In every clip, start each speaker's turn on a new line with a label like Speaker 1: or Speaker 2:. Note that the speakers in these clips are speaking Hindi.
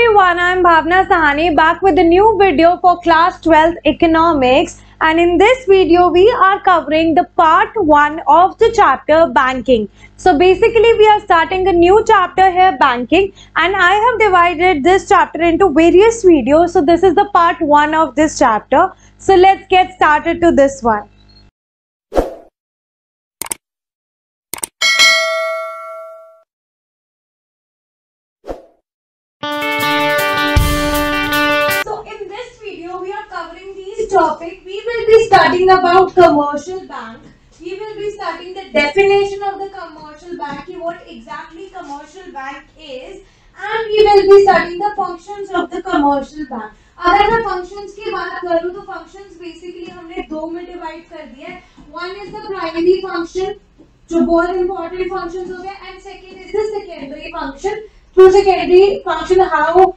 Speaker 1: everyone, I'm Bhavna Sahani back with a new video for class 12th economics, and in this video we are covering the part 1 of the chapter banking. So basically we are starting a new chapter here, banking, and I have divided this chapter into various videos. So this is the part 1 of this chapter. So let's get started to this one. Topic, we will be studying about commercial bank. We will be studying the definition of the commercial bank, what exactly commercial bank is, and we will be studying the functions of the commercial bank. अगर मैं functions की बात करूँ तो functions basically हमने दो में divide कर दिया है. One is the primary function, जो बहुत important functions हो गए, and second is the secondary function. Through secondary function, how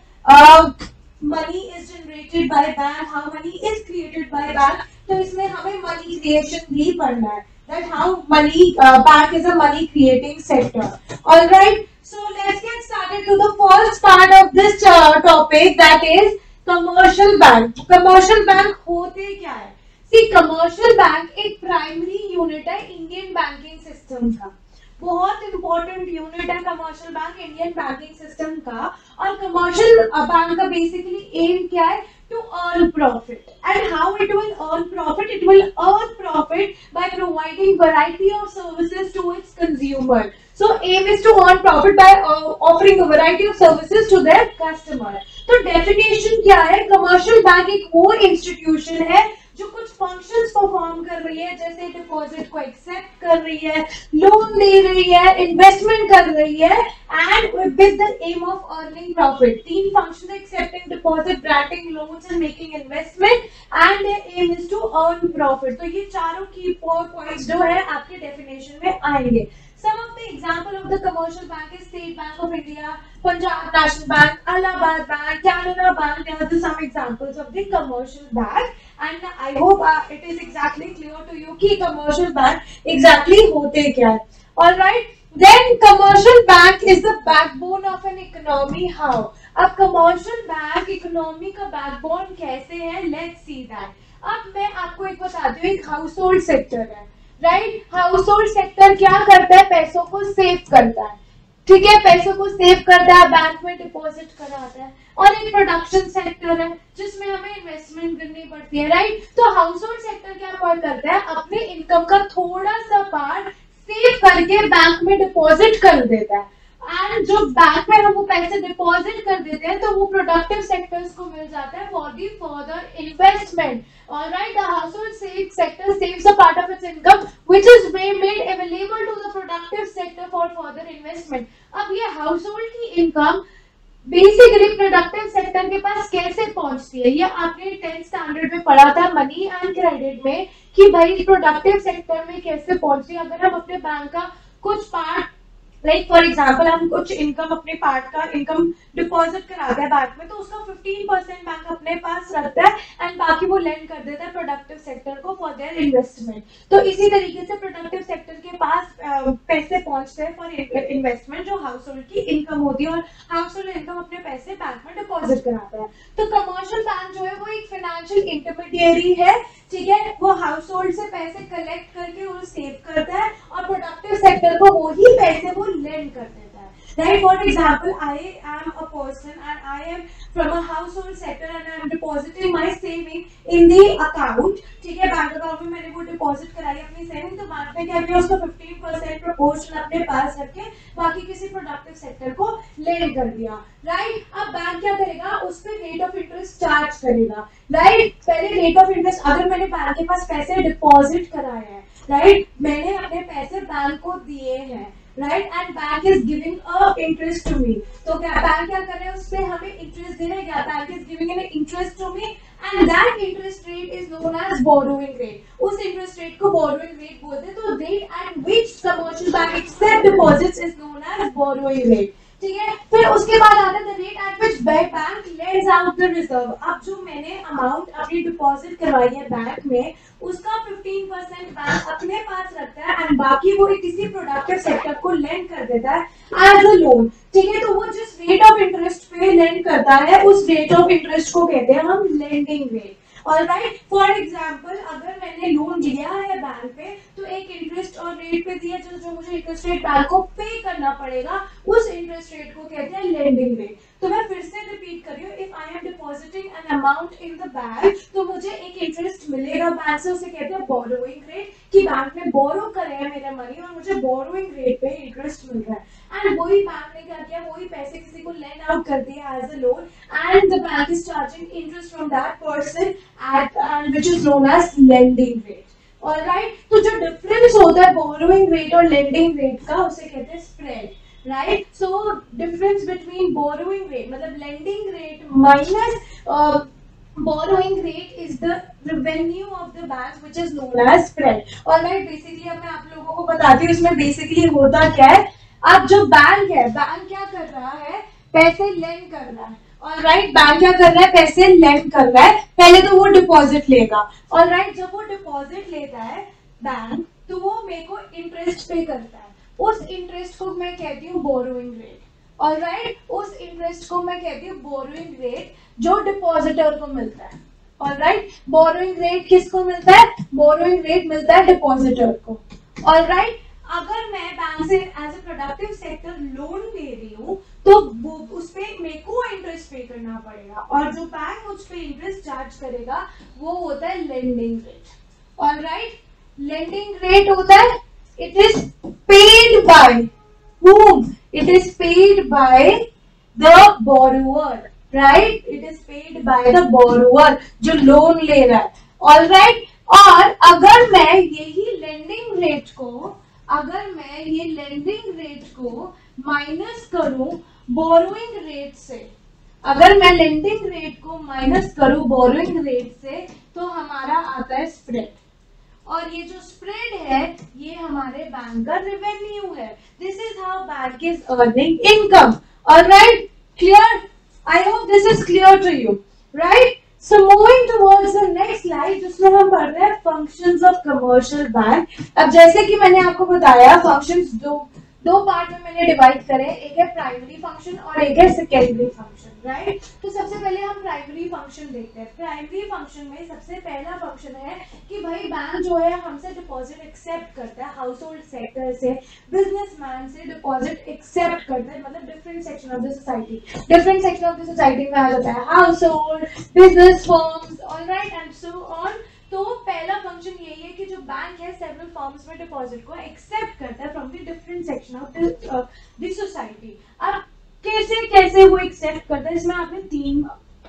Speaker 1: money is generated by bank, how money is created by bank. तो इसमें हमें money creation भी पढ़ना है. That how money bank is a money creating sector. All right. So let's get started to the first part of this topic, that is commercial bank. Commercial bank होते क्या है? See, commercial bank एक primary unit है Indian banking system का. बहुत इंपॉर्टेंट यूनिट है commercial bank Indian banking system का. और कमर्शियल बैंक का बेसिकली एम क्या है? To earn profit. And how it will earn profit? It will earn profit by providing variety of services to its consumer. So aim is to earn profit by offering a variety of services to their customer. तो डेफिनेशन क्या है? कमर्शियल बैंक एक वो इंस्टीट्यूशन है जो कुछ फंक्शंस परफॉर्म कर रही है, जैसे डिपॉजिट को एक्सेप्ट कर रही है, लोन दे रही है, इन्वेस्टमेंट कर रही है, and with the aim of earning profit. तीन function: accepting deposit, granting loans and making investment, and their aim is to earn profit. तो ये चारों की पॉइंट्स जो है आपके डेफिनेशन में आएंगे. Some of the example of the commercial bank is State Bank of India, Punjab National Bank, Allahabad Bank, Canara Bank. There are some examples of the commercial bank, and I hope it is exactly clear to you कि commercial bank exactly होते क्या है. All right. Then commercial bank is the backbone of an economy. How? अब commercial bank economy का backbone कैसे है? Let's see that. अब मैं आपको एक बताती हूँ. एक household sector है, राइट. हाउसहोल्ड सेक्टर क्या करता है? पैसों को सेव करता है. ठीक है, पैसों को सेव करता है, बैंक में डिपॉजिट कराता है. और एक प्रोडक्शन सेक्टर है जिसमें हमें इन्वेस्टमेंट करनी पड़ती है, राइट. तो हाउसहोल्ड सेक्टर क्या करता है? अपने इनकम का थोड़ा सा पार्ट सेव करके बैंक में डिपॉजिट कर देता है. एंड जो बैंक में हम वो पैसे डिपॉजिट कर देते हैं तो वो प्रोडक्टिव सेक्टर्स को मिल जाता है for the further investment. Alright. The household sector saves a part of its income which is made available to the productive sector for further investment. अब ये हाउसहोल्ड की इनकम बेसिकली प्रोडक्टिव सेक्टर के पास कैसे पहुंचती है? ये आपने 10th स्टैंडर्ड में पढ़ा था मनी एंड क्रेडिट में कि भाई प्रोडक्टिव सेक्टर में कैसे पहुंचती है. अगर हम अपने बैंक का कुछ पार्ट, लाइक फॉर एग्जाम्पल हम कुछ इनकम अपने पार्ट का इनकम डिपॉजिट कराते हैं बैंक में, तो उसका 15% बैंक अपने पास रखता है एंड बाकी वो लेंड कर देता है प्रोडक्टिव सेक्टर को फॉर देयर इन्वेस्टमेंट. तो इसी तरीके से प्रोडक्टिव सेक्टर के पास पैसे पहुंचते हैं फॉर इन्वेस्टमेंट, जो हाउसहोल्ड की इनकम होती है, और हाउसहोल्ड इनकम अपने पैसे बैंक में डिपॉजिट कराता है. तो कमर्शियल बैंक जो है वो एक फाइनेंशियल इंटरमीडिएरी है. ठीक है, वो हाउसहोल्ड से पैसे कलेक्ट करके वो सेव करता है और प्रोडक्टिव सेक्टर को वो ही पैसे वो लेंड कर देता है. Right? For example, I am a person and I am from a household sector and I am depositing my saving in the account. ठीक है, बैंक अकाउंट में मैंने वो डिपॉजिट कराई अपनी सेविंग. तो बैंक ने क्या किया? उसका 15% प्रोपोर्शन अपने पास रख के बाकी किसी प्रोडक्टिव सेक्टर को लेंड कर दिया. राइट. अब बैंक क्या करेगा? उस पर रेट ऑफ इंटरेस्ट चार्ज करेगा. राइट. पहले रेट ऑफ इंटरेस्ट, अगर मैंने बैंक के पास पैसे डिपॉजिट कराए हैं, राइट, मैंने अपने पैसे बैंक को दिए हैं, right, and bank is giving a interest to me. तो क्या बैंक क्या कर रहे हैं? उस पे हमें इंटरेस्ट दे रहे हैं. क्या? Bank is giving an interest to me and that interest rate is known as borrowing rate. उस इंटरेस्ट रेट को बोरोइंग रेट बोलते हैं. तो rate at which commercial bank accept deposits is known as borrowing rate. ठीक है. फिर उसके बाद आता है the rate at which bank lends out the reserve. अब जो मैंने अमाउंट अपनी डिपॉजिट करवाई है बैंक में, उसका 15% बैंक अपने पास रखता है एंड बाकी वो किसी प्रोडक्टिव सेक्टर को लेंड कर देता है एज अ लोन। ठीक है, तो वो जिस रेट ऑफ इंटरेस्ट पे लेंड करता है उस रेट ऑफ इंटरेस्ट को कहते हैं हम lending rate. Alright, for example अगर मैंने लोन लिया है बैंक पे तो एक इंटरेस्ट और रेट पे दिया जो मुझे इंटरेस्ट रेट बैंक को पे करना पड़ेगा, उस इंटरेस्ट रेट को कहते हैं लेंडिंग रेट। तो मैं फिर से रिपीट कर रही हूँ, if I am depositing an amount in the bank तो मुझे एक इंटरेस्ट मिलेगा बैंक से, उसे कहते हैं बोरोइंग रेट, कि बैंक ने बोरो करे है मेरा मनी और मुझे बोरोइंग रेट पे इंटरेस्ट मिल रहा है। एंड वही बैंक ने क्या किया, वही पैसे किसी को लेंड आउट कर दिया as a loan and the bank is charging interest from that person at which is known as lending rate. Alright, तो जो डिफरेंस होता है बोरोइंग रेट और लेंडिंग रेट का उसे कहते हैं spread. Right, so difference between borrowing rate मतलब lending rate minus borrowing rate is the revenue of the bank which is known as spread। Alright, basically अब मैं आप लोगों को बताती हूँ इसमें बेसिकली होता क्या है। अब जो बैंक है, बैंक क्या कर रहा है, पैसे लेंड कर रहा है। ऑलराइट, बैंक क्या कर रहा है, पैसे लेंड कर रहा है। पहले तो वो डिपॉजिट लेगा। ऑलराइट, जब वो डिपॉजिट लेता है बैंक तो वो मेरे को इंटरेस्ट पे करता है, उस इंटरेस्ट को मैं कहती हूँ बोरोइंग रेट। ऑलराइट, उस इंटरेस्ट को मैं कहती हूँ बोरोइंग रेट जो डिपॉजिटर को मिलता है। ऑलराइट, बोरोइंग रेट किसको मिलता है, बोरोइंग रेट मिलता है डिपॉजिटर को। ऑलराइट, अगर मैं बैंक से as a productive sector loan ले रही हूँ तो उस पे मेरे को इंटरेस्ट पे करना पड़ेगा और जो बैंक मुझ पे इंटरेस्ट चार्ज करेगा वो होता है lending rate. Alright, lending rate होता है, it is paid by whom? It is paid by the borrower, right? It is paid by the borrower जो लोन ले रहा है। Alright, और अगर मैं यही लेंडिंग रेट को माइनस करूं बोरोइंग रेट से, अगर मैं लेंडिंग रेट को माइनस करूं बोरोइंग रेट से तो हमारा आता है स्प्रेड। और ये जो स्प्रेड है ये हमारे बैंक का रेवेन्यू है। This is how bank is earning income. Alright, clear? I hope this is clear to you, right? So moving towards the next slide जिसमें हम पढ़ रहे हैं फंक्शंस ऑफ कमर्शियल बैंक। अब जैसे कि मैंने आपको बताया फंक्शंस दो पार्ट में मैंने डिवाइड करे, एक है प्राइमरी फंक्शन और एक है सेकेंडरी फंक्शन। राइट, तो सबसे पहले हम प्राइमरी फंक्शन देखते हैं। प्राइमरी फंक्शन में सबसे पहला फंक्शन है कि भाई बैंक जो है हमसे डिपॉजिट एक्सेप्ट करता है, हाउस होल्ड सेक्टर से, बिजनेसमैन से डिपॉजिट एक्सेप्ट करता है, मतलब different section of the society में आ जाता है house hold, business firms, alright and so on. तो पहला फंक्शन यही है कि जो बैंक है सेवरल फॉर्म्स में डिपॉजिट को एक्सेप्ट करता है from the different section of the society. अब कैसे वो एक्सेप्ट करता है, इसमें आपने 3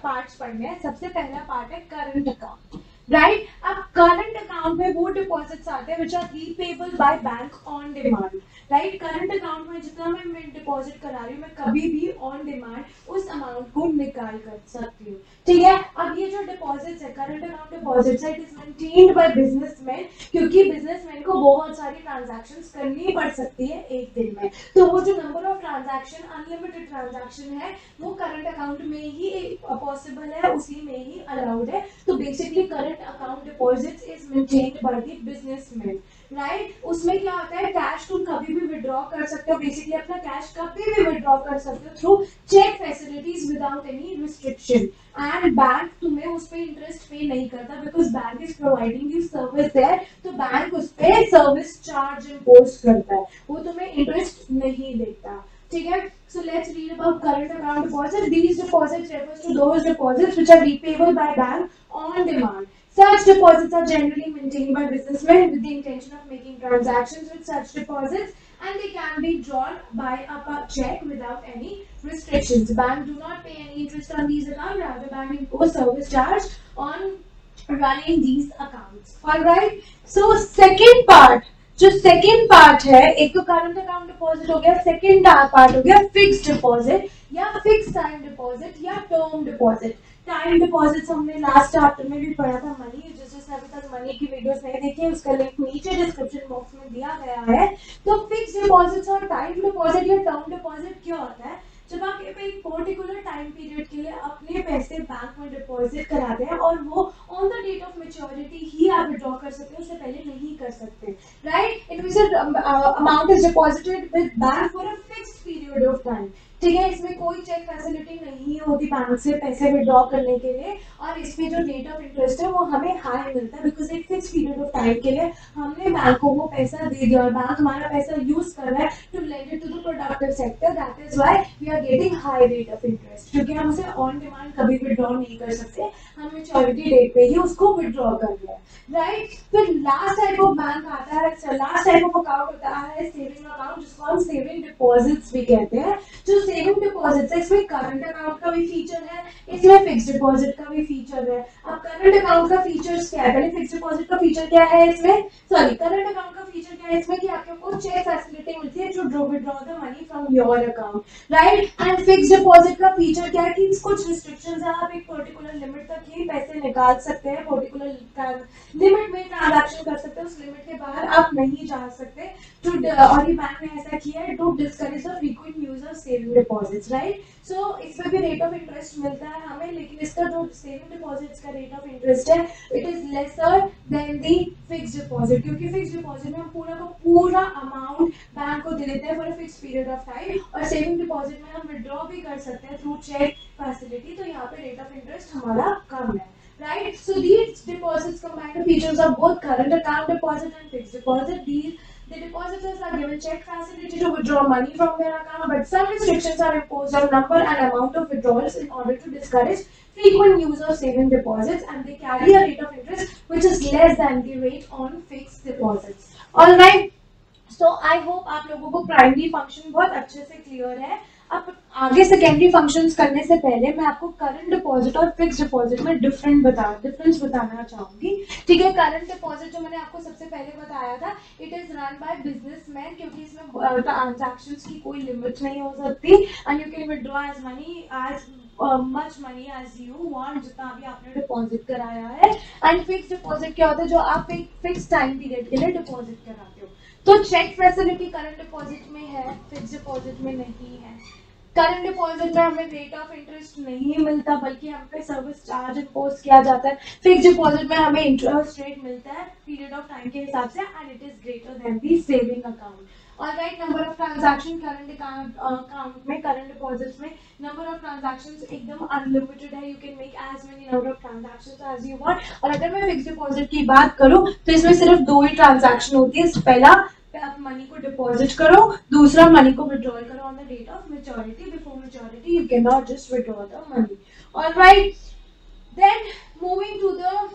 Speaker 1: पार्ट्स पढ़ने हैं। सबसे पहला पार्ट है करंट अकाउंट। राइट, अब करंट अकाउंट में वो डिपॉजिट्स आते हैं which are repayable by bank on demand. Right, current account में जितना मैं डिपॉजिट करा रही हूँ मैं कभी भी ऑन डिमांड उस अमाउंट को निकाल कर सकती हूँ। ठीक है, अब ये जो डिपॉजिट्स है, करंट अकाउंट डिपॉजिट्स है, it is maintained by businessman, क्योंकि बिजनेसमैन को बहुत सारी ट्रांजैक्शंस करनी पड़ सकती है एक दिन में। तो वो जो number of transaction, unlimited transaction है, वो करंट अकाउंट में ही पॉसिबल है, उसी में ही अलाउड है। तो basically current account deposits is maintained by the businessman. Right, उसमें क्या होता है, कैश तुम कभी भी विड्रॉ कर सकते हो, बेसिकली अपना कैश कभी भी विड्रॉ कर सकते हो through cheque facilities without any restriction. And bank तुम्हें उस पे इंटरेस्ट पे नहीं करता because bank is providing you service there, तो बैंक उस पे सर्विस चार्ज इम्पोज करता है, वो तुम्हें इंटरेस्ट नहीं देता। ठीक है, so let's read about current account deposit. These deposits refers to those deposits which are repayable by bank on demand. Such deposits are generally maintained by businessmen with the intention of making transactions with such deposits, and they can be drawn by a check without any restrictions. Bank do not pay any interest on these accounts, rather bank impose service charge on running these accounts. All right. So second part, जो सेकेंड पार्ट है, एक तो करंट अकाउंट डिपॉजिट हो गया, सेकेंड पार्ट हो गया फिक्स्ड डिपॉजिट या फिक्स टाइम डिपॉजिट या टर्म डिपॉजिट। टाइम डिपॉजिट हमने लास्ट चैप्टर में भी पढ़ा था, मनी, जिसने अभी तक मनी की वीडियोस नहीं देखी है उसका लिंक नीचे डिस्क्रिप्शन बॉक्स में दिया गया है। तो फिक्स डिपॉजिट्स और टाइम डिपॉजिट या टर्म डिपॉजिट क्या होता है, जब आप एक पर्टिकुलर टाइम पीरियड के लिए अपने पैसे बैंक में डिपॉजिट कराते हैं और वो on the date of maturity ही आप विड्रॉ कर सकते हैं, उससे पहले नहीं कर सकते, right. In which amount is deposited with bank for a fixed period of time, ठीक है। इसमें कोई चेक फैसिलिटी नहीं होती बैंक से पैसे विड्रॉ करने के लिए, और इसमें जो रेट ऑफ इंटरेस्ट है वो हमें हाई मिलता है बिकॉज एक फिक्स पीरियड ऑफ टाइम के लिए हमने बैंक को वो पैसा दे दिया और बैंक हमारा पैसा यूज कर रहा है to lend it to the productive sector, that is why we are getting high rate of interest, क्योंकि हम उसे ऑन डिमांड कभी विड्रॉ नहीं कर सकते, हम मेच्योरिटी डेट पे ही उसको विड्रॉ कर रहे हैं, राइट। फिर लास्ट टाइप ऑफ बैंक आता है, लास्ट टाइप ऑफ अकाउंट होता है सेविंग अकाउंट, जिसको हम सेविंग डिपॉजिट्स भी कहते हैं। जो सेविंग डिपॉजिट्स है इसमें करंट अकाउंट का भी फीचर है, इसमें फिक्स्ड डिपॉजिट का भी फीचर है। अब करंट अकाउंट का फीचर्स क्या है, पहले फिक्स्ड डिपॉजिट का फीचर क्या है इसमें, सॉरी करंट अकाउंट का फीचर क्या है इसमें कि आपको चेक फैसिलिटी मिलती है to withdraw the money from your account, right. And fixed deposit का फीचर क्या है कि कुछ रिस्ट्रिक्शंस है, आप एक पर्टिकुलर लिमिट तक ही पैसे निकाल सकते हैं, पर्टिकुलर लिमिट में ट्रांजैक्शन कर सकते हैं, उस लिमिट के बाहर आप नहीं जा सकते। और ये बैंक ने ऐसा किया है to discourage the frequent use of saving deposits, right. So इसमें भी रेट ऑफ इंटरेस्ट मिलता है हमें, लेकिन इसका जो सेविंग डिपॉजिट्स का रेट ऑफ इंटरेस्ट है it is lesser than the fixed deposit, क्योंकि फिक्स्ड डिपॉजिट में हम पूरा का पूरा अमाउंट बैंक को दे देते हैं for a fixed period of time, और सेविंग डिपॉजिट में हम विड्रॉ भी कर सकते हैं थ्रू चेक फैसिलिटी, तो यहाँ पे रेट ऑफ इंटरेस्ट हमारा कम है, right? So these deposits combine the features of both current account deposit and fixed deposit. The depositors are given check facility to withdraw money from their account, but some restrictions are imposed on number and amount of withdrawals in order to discourage frequent use of saving deposits, and they carry a rate of interest which is less than the rate on fixed deposits. All right. So I hope आप लोगों को प्राइमरी फंक्शन बहुत अच्छे से क्लियर है। अब आगे सेकेंडरी फंक्शंस करने से पहले मैं आपको करंट डिपॉजिट और फिक्स्ड डिपॉजिट में डिफरेंस बताना चाहूंगी, ठीक है। करंट डिपॉजिट जो मैंने आपको सबसे पहले बताया था, it is run by businessman, क्योंकि इसमें ट्रांजैक्शंस की कोई लिमिट नहीं हो सकती, and you can withdraw as money as much money as you want, जितना भी आपने डिपॉजिट कराया है। एंड फिक्स्ड डिपॉजिट क्या होता है, जो आप एक फिक्स टाइम पीरियड के लिए डिपॉजिट कराते हो। तो चेक फैसिलिटी करंट डिपॉजिट में है, फिक्स्ड डिपॉजिट में नहीं है। करंट डिपॉजिट में हमें रेट ऑफ इंटरेस्ट नहीं मिलता, बल्कि हम पे सर्विस चार्ज इम्पोज किया जाता है। फिक्स्ड डिपॉजिट में हमें इंटरेस्ट रेट मिलता है पीरियड ऑफ टाइम के हिसाब से, and it is greater than the saving account. Alright, number of transaction current account में, करंट डिपॉजिट्स में नंबर ऑफ ट्रांजैक्शंस एकदम अनलिमिटेड है, you can make as many number of transactions as you want. और अगर मैं फिक्स्ड डिपॉजिट की बात करूं तो इसमें सिर्फ दो ही ट्रांजैक्शन होती है, पहला आप मनी को डिपॉजिट करो, दूसरा मनी को विड्रॉल करो on the date of maturity. Before maturity you can not just withdraw the money. Alright, then moving to the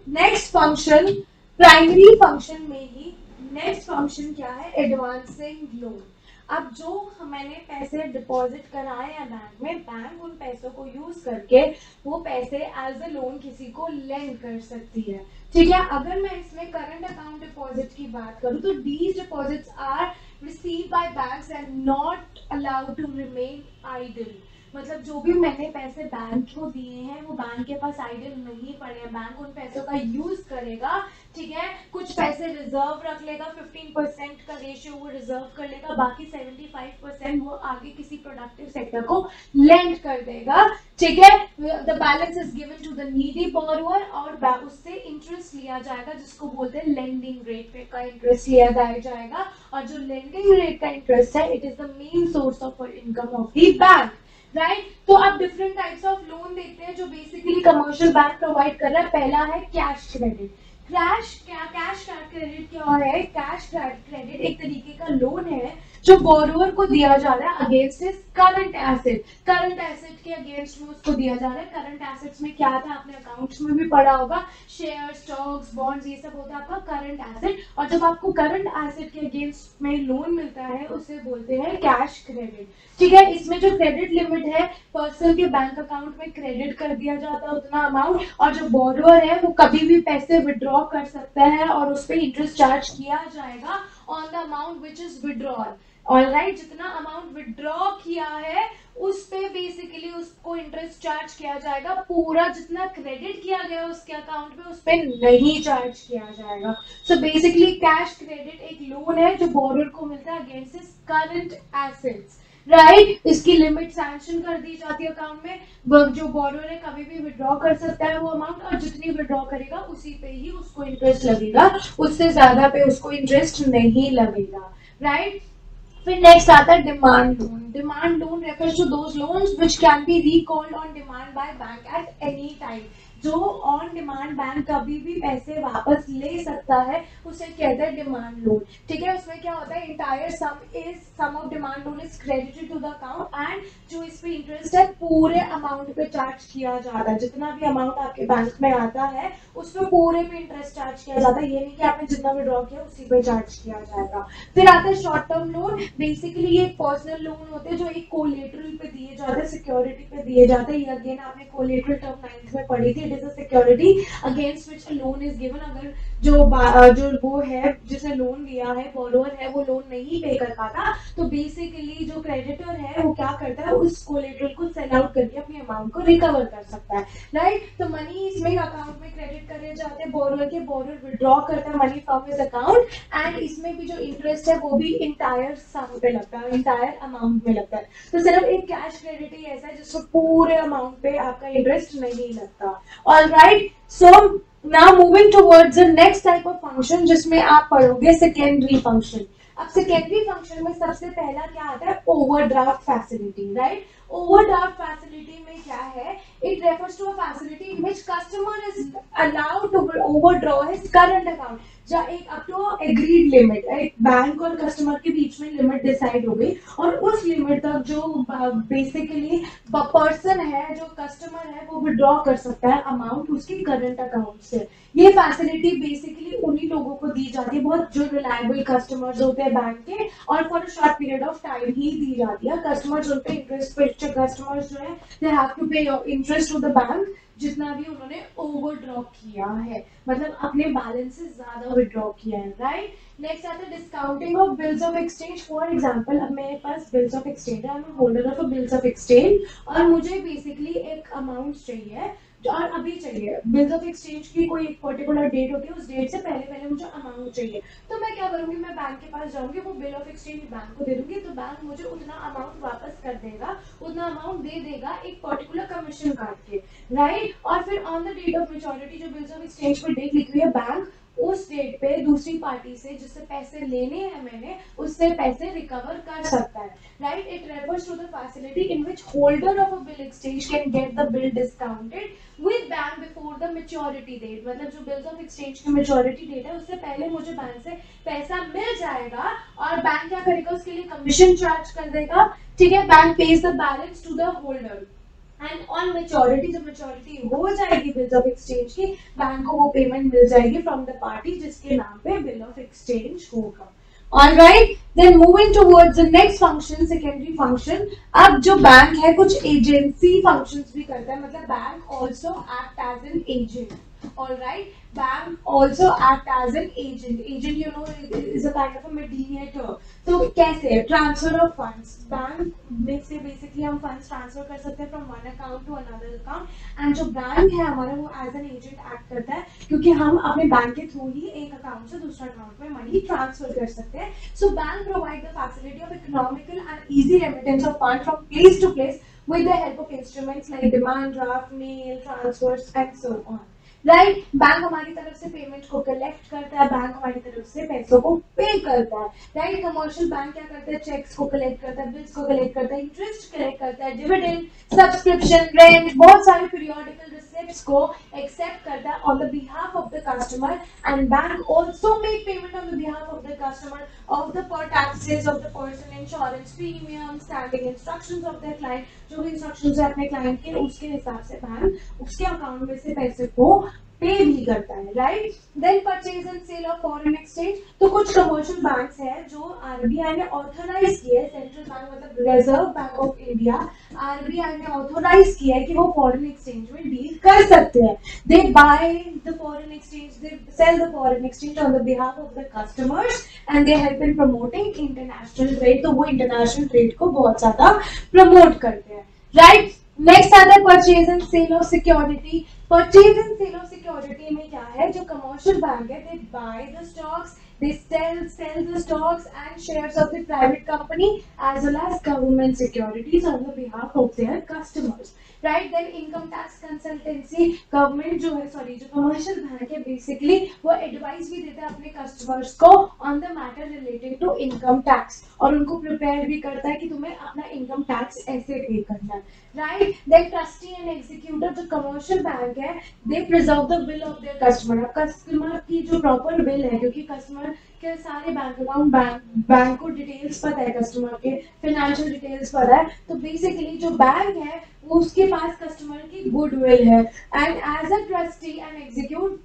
Speaker 1: next function, primary function में ही नेक्स्ट फंक्शन क्या है, एडवांसिंग लोन। अब जो मैंने पैसे डिपॉजिट कराए हैं बैंक में, बैंक उन पैसों को यूज करके वो पैसे एज अ लोन किसी को लेंड कर सकती है, ठीक है। अगर मैं इसमें करंट अकाउंट डिपॉजिट की बात करूं तो these deposits are received by banks and not allowed to remain idle. मतलब जो भी मैंने पैसे बैंक को दिए हैं वो बैंक के पास आइडल नहीं पड़े हैं, बैंक उन पैसों का यूज करेगा, ठीक है। कुछ पैसे रिजर्व रख लेगा, 15% का रेशियो वो रिजर्व कर लेगा, बाकी 75% वो आगे किसी प्रोडक्टिव सेक्टर को लेंड कर देगा, ठीक है। The balance is given to the needy borrower, और उससे इंटरेस्ट लिया जाएगा, जिसको बोलते हैं लेंडिंग रेट पे का इंटरेस्ट लिया जाएगा। और जो लेंडिंग रेट का इंटरेस्ट है, it is the main source of income of the bank, right. तो अब डिफरेंट टाइप्स ऑफ लोन देखते हैं जो बेसिकली कमर्शियल बैंक प्रोवाइड कर रहा है। पहला है कैश क्रेडिट। कैश क्रेडिट क्या है? कैश क्रेडिट एक तरीके का लोन है जो बोरोअर को दिया जा रहा है against his current asset. Current asset के अगेंस्ट में उसको दिया जा रहा है। करंट एसेट्स में क्या था, आपने अकाउंट्स में भी पढ़ा होगा, शेयर, स्टॉक्स, बॉन्ड्स, ये सब होता है आपका करंट एसेट। और जब आपको करंट एसेट के अगेंस्ट में लोन मिलता है उसे बोलते हैं कैश क्रेडिट, ठीक है। इसमें जो क्रेडिट लिमिट है, पर्सन के बैंक अकाउंट में क्रेडिट कर दिया जाता है उतना अमाउंट, और जो बोरोअर है वो कभी भी पैसे विड्रॉ कर सकता है और उस पर इंटरेस्ट चार्ज किया जाएगा on the amount which is withdrawal. Alright, जितना अमाउंट विड्रॉ किया है उस पे बेसिकली उसको इंटरेस्ट चार्ज किया जाएगा, पूरा जितना क्रेडिट किया गया उसके अकाउंट पे उस पे नहीं चार्ज किया जाएगा। सो बेसिकली कैश क्रेडिट एक लोन है जो बोरोअर को मिलता है against his current assets, right. इसकी लिमिट सैंक्शन कर दी जाती है अकाउंट में, जो बोरोर है कभी भी विड्रॉ कर सकता है वो अमाउंट, और जितनी विड्रॉ करेगा उसी पे ही उसको इंटरेस्ट लगेगा, उससे ज्यादा पे उसको इंटरेस्ट नहीं लगेगा, राइट। फिर नेक्स्ट आता है demand loan. Demand loan refers to those loans which can be recalled on demand by bank at any time. जो ऑन डिमांड बैंक कभी भी पैसे वापस ले सकता है उसे कहते हैं डिमांड लोन, ठीक है। उसमें क्या होता है, entire sum of demand loan is credited to the account and जो इस पे इंटरेस्ट है पूरे अमाउंट पे चार्ज किया जाता है, जितना भी अमाउंट आपके बैंक में आता है उस पर पूरे पे इंटरेस्ट चार्ज किया जाता है, ये नहीं कि आपने जितना विड्रॉ किया उसी पे चार्ज किया जाएगा। फिर आता है शॉर्ट टर्म लोन। बेसिकली ये पर्सनल लोन होते हैं जो एक कोलेटरल पे दिए जाते हैं, सिक्योरिटी पे दिए जाते हैं। ये अगेन आपने कोलेटरल टर्म 9th में पढ़ी थी, it is a security against which a loan is given. अगर जो वो है जिसने लोन लिया है, बोरोअर है, वो लोन नहीं पे कर पाता तो बेसिकली जो क्रेडिटर है वो क्या करता है, उस कोलेटरल को सेल आउट करके अपने अमाउंट को रिकवर कर सकता है, राइट। तो मनी इसमें अकाउंट में क्रेडिट करे जाते हैं बोरोअर के, बोरोअर विड्रॉ करता है money from his account and इसमें भी जो इंटरेस्ट है वो भी इंटायर सम पे लगता है, इंटायर अमाउंट में लगता है। तो सिर्फ एक कैश क्रेडिट ही ऐसा है जिसको पूरे अमाउंट पे आपका इंटरेस्ट नहीं लगता। Alright, so now moving towards the next type of function जिसमें आप पढ़ोगे सेकेंडरी फंक्शन। अब सेकेंडरी फंक्शन में सबसे पहला क्या आता है, overdraft facility, right. Overdraft facility में क्या है, it refers to a facility in which customer is allowed to overdraw his current account. जहाँ एक अप टू एग्रीड लिमिट, एक बैंक और कस्टमर के बीच में लिमिट डिसाइड हो गई और उस लिमिट तक जो बेसिकली पर्सन है, जो कस्टमर है, वो विड्रॉ कर सकता है अमाउंट उसके करंट अकाउंट से। ये फैसिलिटी बेसिकली उन्हीं लोगों को दी जाती है, बहुत जो रिलायबल कस्टमर्स होते हैं बैंक के, और for a short period of time ही दी जाती है। कस्टमर्स उन पे इंटरेस्ट पे, कस्टमर्स जो है दे हैव टू पे इंटरेस्ट टू द बैंक जितना भी उन्होंने ओवरड्रॉ किया है, मतलब अपने बैलेंस से ज्यादा विड्रॉ किया है, राइट। नेक्स्ट आता है discounting of bills of exchange. For example, अब मेरे पास बिल्स ऑफ एक्सचेंज है, I am holder of a bills of exchange और मुझे बेसिकली एक अमाउंट चाहिए और अभी चाहिए। बिल्स ऑफ एक्सचेंज की कोई एक पर्टिकुलर डेट होती है, उस डेट से पहले पहले मुझे अमाउंट चाहिए, तो मैं क्या करूंगी, मैं बैंक के पास जाऊंगी, वो बिल ऑफ एक्सचेंज बैंक को दे दूंगी, तो बैंक मुझे उतना अमाउंट वापस कर देगा, उतना अमाउंट दे देगा एक पर्टिकुलर कमीशन काट के, राइट। और फिर on the date of maturity, जो बिल्स ऑफ एक्सचेंज पर डेट लिखी हुई है, बैंक उस डेट पे दूसरी पार्टी से जिससे पैसे लेने हैं मैंने, उससे पैसे रिकवर कर सकता है, right. It refers to the facility in which holder of a bill exchange can get the bill discounted with bank before the maturity date. मतलब जो बिल्स ऑफ एक्सचेंज की मेच्योरिटी डेट है उससे पहले मुझे बैंक से पैसा मिल जाएगा और बैंक क्या करेगा, उसके लिए कमीशन चार्ज कर देगा, ठीक है। Bank pays the balance to the holder and on maturity, जब मेच्योरिटी हो जाएगी बिल्स ऑफ एक्सचेंज की, बैंक को वो पेमेंट मिल जाएगी फ्रॉम द पार्टी जिसके नाम पे बिल ऑफ एक्सचेंज होगा। Alright, then moving towards the next function, secondary function. अब जो बैंक है कुछ एजेंसी functions भी करता है, मतलब bank also act as an agent. Alright, bank also act as an agent. Agent, you know, is a kind of a mediator. तो कैसे ट्रांसफर ऑफ फंड्स, बैंक में से बेसिकली हम फंड्स ट्रांसफर कर सकते हैं from one account to another account, and जो बैंक है हमारा वो एज एन एजेंट एक्ट करता है, क्योंकि हम अपने बैंक के थ्रू ही एक अकाउंट से दूसरे अकाउंट में मनी ट्रांसफर कर सकते हैं। So bank provide the facility of economical and easy remittance of fund from place to place with the help of instruments like demand draft, mail transfers and so on. Right, bank हमारी तरफ से पेमेंट को कलेक्ट करता है, बैंक हमारी तरफ से पैसों को पे करता है, राइट। कमर्शियल बैंक क्या करता है, चेक्स को कलेक्ट करता है, बिल्स को कलेक्ट करता है, इंटरेस्ट कलेक्ट करता है, डिविडेंड, सब्सक्रिप्शन, रेंट, बहुत सारे पीरियोडिकल रिसिप्ट्स को एक्सेप्ट करता है on the behalf of the customer, and bank also make payment on the behalf of the customer of the पर taxes of the person, insurance premium, standing instructions of the client, जो भी इंस्ट्रक्शंस है अपने क्लाइंट के, उसके हिसाब से बैंक उसके अकाउंट में से पैसे को पे भी करता है, right. Then purchase and sale of foreign exchange. तो कुछ कमर्शियल बैंक्स हैं जो आरबीआई ने ऑथराइज किया है, सेंट्रल बैंक मतलब reserve bank of India, RBI ने ऑथराइज किया है कि वो फॉरेन एक्सचेंज में डील कर सकते हैं। They buy the foreign exchange, they sell the foreign exchange on the behalf of the customers and they help in promoting international trade. तो वो इंटरनेशनल ट्रेड को बहुत ज्यादा प्रमोट करते हैं, राइट। नेक्स्ट आता है purchase and sale of security. Purchase and sale of security में क्या है, जो कमर्शियल बैंक है, they buy the stocks, They sell the stocks and shares of the private company as well as government securities on the behalf of their customers. Right? Then income tax consultancy, government जो है सॉरी जो कमर्शियल बैंक है बेसिकली वो एडवाइस भी देता है अपने कस्टमर्स को on the matter related to income tax, और उनको प्रिपेयर भी करता है कि तुम्हें अपना इनकम टैक्स ऐसे पे करना है. Right? Then trustee and executor, जो कमर्शियल बैंक है they preserve the will of their customer. अब कस्टमर की जो प्रॉपर विल है, क्योंकि कस्टमर के सारे बैंक अकाउंट बैंक को डिटेल्स पता है, कस्टमर के फाइनेंशियल डिटेल्स पता है, तो बेसिकली जो बैंक है उसके पास कस्टमर की गुडविल है. And as a trustee and execute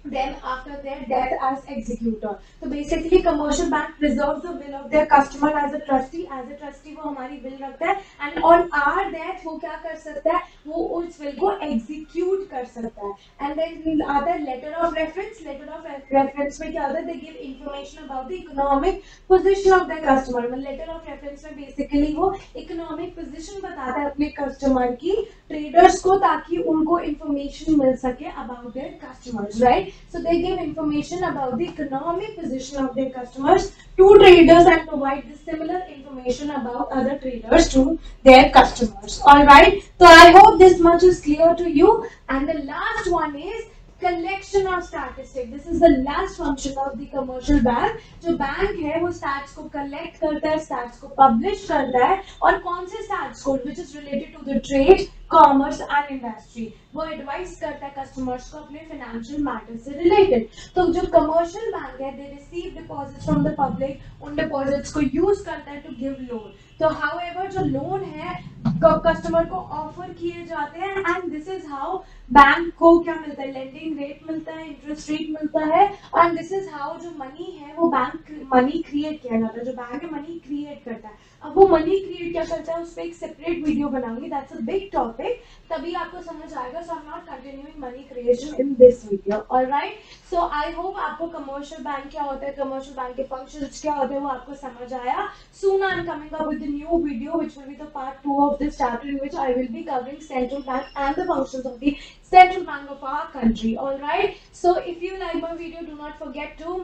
Speaker 1: them after their death as executor. So basically commercial bank preserves the will of their customer as a trustee. As a trustee वो हमारी will रखता है and on our death वो क्या कर सकता है, वो उस will को execute कर सकता है. And then आता है letter of reference. Letter of reference में क्या होता है, they give information about the economic position of their customer. मतलब letter of reference में basically वो economic position बताता है अपने customer की traders को, ताकि उनको information मिल सके about their customers, right? So they give information about the economic position of their customers to traders and provide the similar information about other traders to their customers. All right. So I hope this much is clear to you. And the last one is collection of statistics. This is the last function of the commercial bank. जो बैंक है वो stats को collect करता है, stats को publish करता है, और कौन से stats को which is related to the trade, commerce and industry वो एडवाइस करता है कस्टमर्स को अपने फाइनेंशियल मैटर से रिलेटेड. तो जो कमर्शियल बैंक है they receive deposits from the public, उन डिपॉजिट्स को यूज करता है टू गिव लोन. तो हाउएवर जो लोन है कस्टमर को ऑफर किए जाते हैं and this is how bank को क्या मिलता है, लेंडिंग रेट मिलता है, इंटरेस्ट रेट मिलता है, एंड दिस इज हाउ जो मनी है वो बैंक मनी क्रिएट किया जाता है. जो बैंक है मनी क्रिएट करता है. अब वो मनी क्रिएट क्या करता है उस पर एक सेपरेट वीडियो बनाऊंगी, दैट्स अ बिग टॉपिक, तभी आपको समझ आएगा. So I am not continuing money creation in this video. Alright, so I hope आपको कमर्शियल बैंक क्या होता है, कमर्शियल बैंक के फंक्शंस क्या होते हैं वो आपको समझ आया. Soon I am coming up with the new video which will be the part 2 of this chapter in which I will be covering central bank and the functions of the central bank of our country. All right, so if you like my video, do not forget to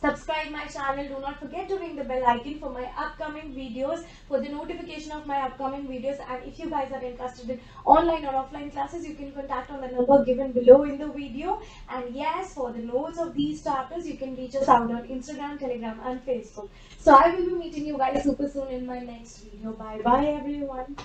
Speaker 1: subscribe my channel. Do not forget to ring the bell icon for my upcoming videos, for the notification of my upcoming videos. And if you guys are interested in online or offline classes, you can contact on the number given below in the video. And yes, for the notes of these chapters, you can reach us out on Instagram, Telegram and Facebook. So I will be meeting you guys super soon in my next video. Bye bye everyone.